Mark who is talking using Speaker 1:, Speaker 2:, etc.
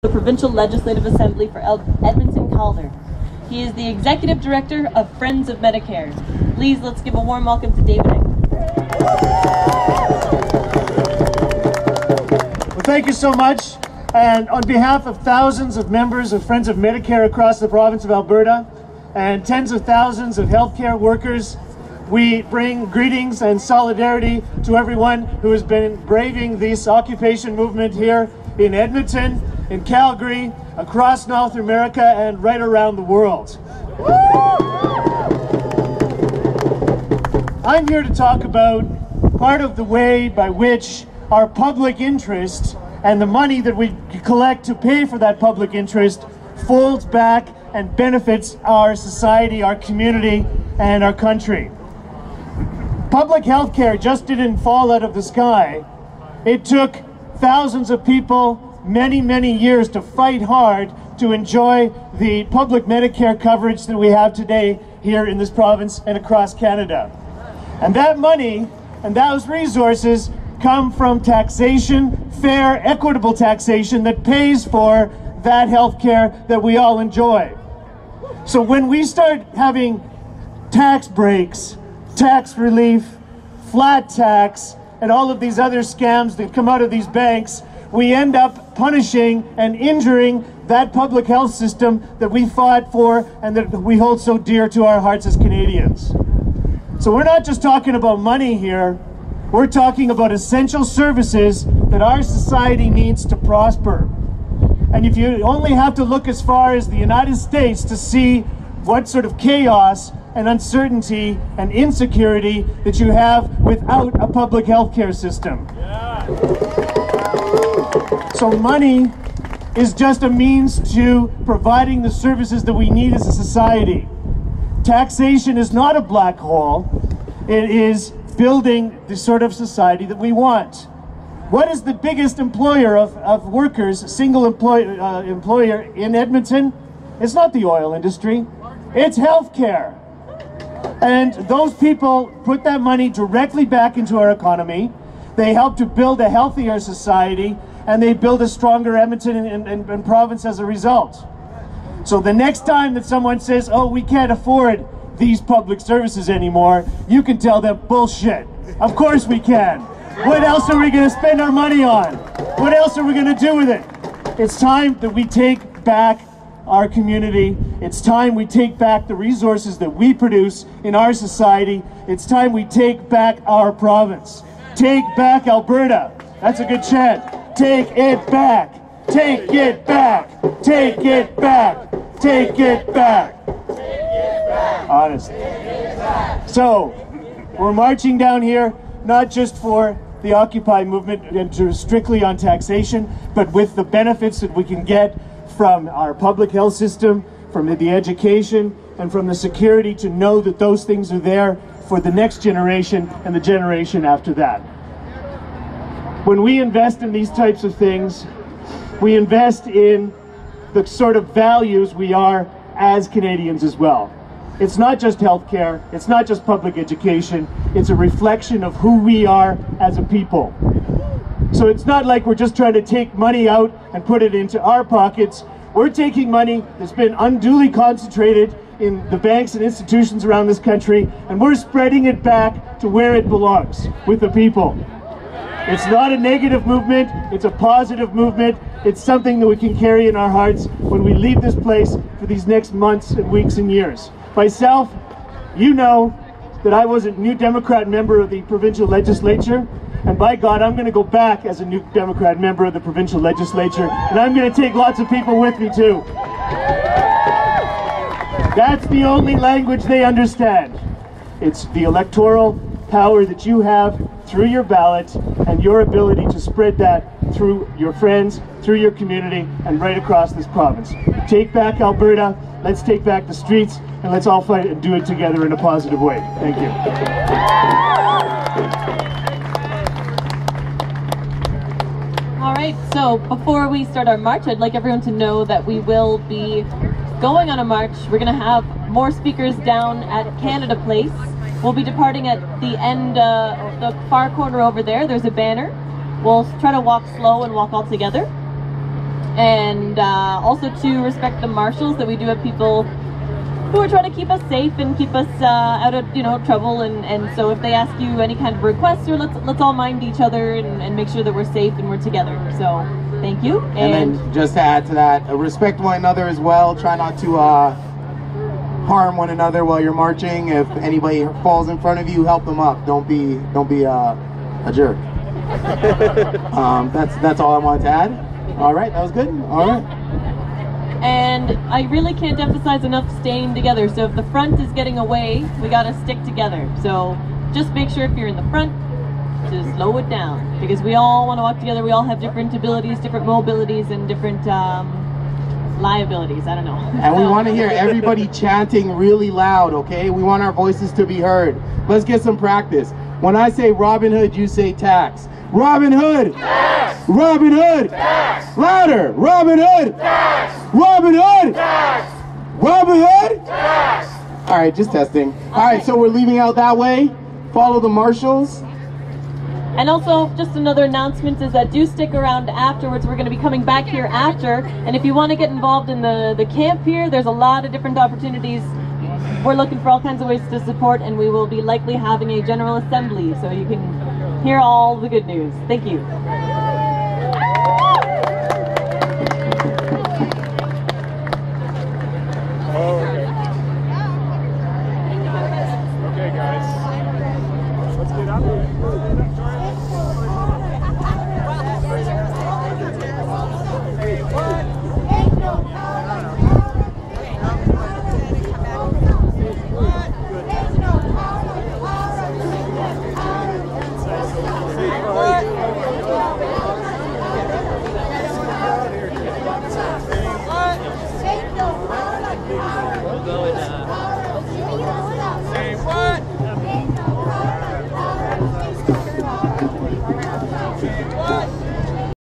Speaker 1: the Provincial Legislative Assembly for Edmonton-Calder. He is the Executive Director of Friends of Medicare. Please, let's give a warm welcome to David Ing.
Speaker 2: Well, thank you so much. And on behalf of thousands of members of Friends of Medicare across the province of Alberta and tens of thousands of healthcare workers, we bring greetings and solidarity to everyone who has been braving this occupation movement here in Edmonton, in Calgary, across North America, and right around the world. I'm here to talk about part of the way by which our public interest and the money that we collect to pay for that public interest folds back and benefits our society, our community, and our country. Public health care just didn't fall out of the sky. It took thousands of people many, many years to fight hard to enjoy the public Medicare coverage that we have today here in this province and across Canada. And that money and those resources come from taxation, fair, equitable taxation that pays for that health care that we all enjoy. So when we start having tax breaks, tax relief, flat tax, and all of these other scams that come out of these banks, we end up punishing and injuring that public health system that we fought for and that we hold so dear to our hearts as Canadians. So we're not just talking about money here, we're talking about essential services that our society needs to prosper. And if you only have to look as far as the United States to see what sort of chaos and uncertainty and insecurity that you have without a public health care system. So money is just a means to providing the services that we need as a society. Taxation is not a black hole. It is building the sort of society that we want. What is the biggest employer of workers, single employer in Edmonton? It's not the oil industry, it's healthcare. And those people put that money directly back into our economy. They help to build a healthier society, and they build a stronger Edmonton and province as a result. So the next time that someone says, oh, we can't afford these public services anymore, you can tell them bullshit. Of course we can. What else are we going to spend our money on? What else are we going to do with it? It's time that we take back our community. It's time we take back the resources that we produce in our society. It's time we take back our province. Take back Alberta. That's a good chant. Take it back. Take it back. Take it back. Take it back. Honest. So, we're marching down here, not just for the Occupy movement and strictly on taxation, but with the benefits that we can get from our public health system, from the education, and from the security to know that those things are there for the next generation and the generation after that. When we invest in these types of things, we invest in the sort of values we are as Canadians as well. It's not just healthcare, it's not just public education, it's a reflection of who we are as a people. So it's not like we're just trying to take money out and put it into our pockets. We're taking money that's been unduly concentrated in the banks and institutions around this country, and we're spreading it back to where it belongs, with the people. It's not a negative movement, it's a positive movement. It's something that we can carry in our hearts when we leave this place for these next months and weeks and years. Myself, you know that I was a New Democrat member of the provincial legislature, and by God, I'm going to go back as a New Democrat member of the provincial legislature, and I'm going to take lots of people with me too. That's the only language they understand. It's the electoral power that you have through your ballot and your ability to spread that through your friends, through your community, and right across this province. Take back Alberta, let's take back the streets, and let's all fight and do it together in a positive way. Thank you.
Speaker 1: All right, so before we start our march, I'd like everyone to know that we will be going on a march. We're going to have more speakers down at Canada Place. We'll be departing at the end, the far corner over there. There's a banner. We'll try to walk slow and walk all together. and also to respect the marshals, that we do have people who are trying to keep us safe and keep us out of trouble, and so if they ask you any kind of requests, or let's all mind each other and make sure that we're safe and we're together. So thank you.
Speaker 3: And then just to add to that, respect one another as well. Try not to harm one another while you're marching. If anybody falls in front of you, help them up. Don't be a jerk. That's all I wanted to add. All right, that was good. All right.
Speaker 1: And I really can't emphasize enough staying together. So if the front is getting away, we gotta stick together. So just make sure if you're in the front, to slow it down, because we all want to walk together. We all have different abilities, different mobilities, and different liabilities. I don't know.
Speaker 3: And we want to hear everybody chanting really loud, okay? We want our voices to be heard. Let's get some practice. When I say Robin Hood, you say tax. Robin Hood! Tax! Robin Hood! Tax! Louder! Robin Hood! Tax! Robin Hood! Tax! Robin Hood! Tax! All right, just testing. All right, so we're leaving out that way. Follow the marshals.
Speaker 1: And also, just another announcement is that do stick around afterwards. We're going to be coming back here after. And if you want to get involved in the camp here, there's a lot of different opportunities. We're looking for all kinds of ways to support, and we will be likely having a general assembly, so you can hear all the good news. Thank you.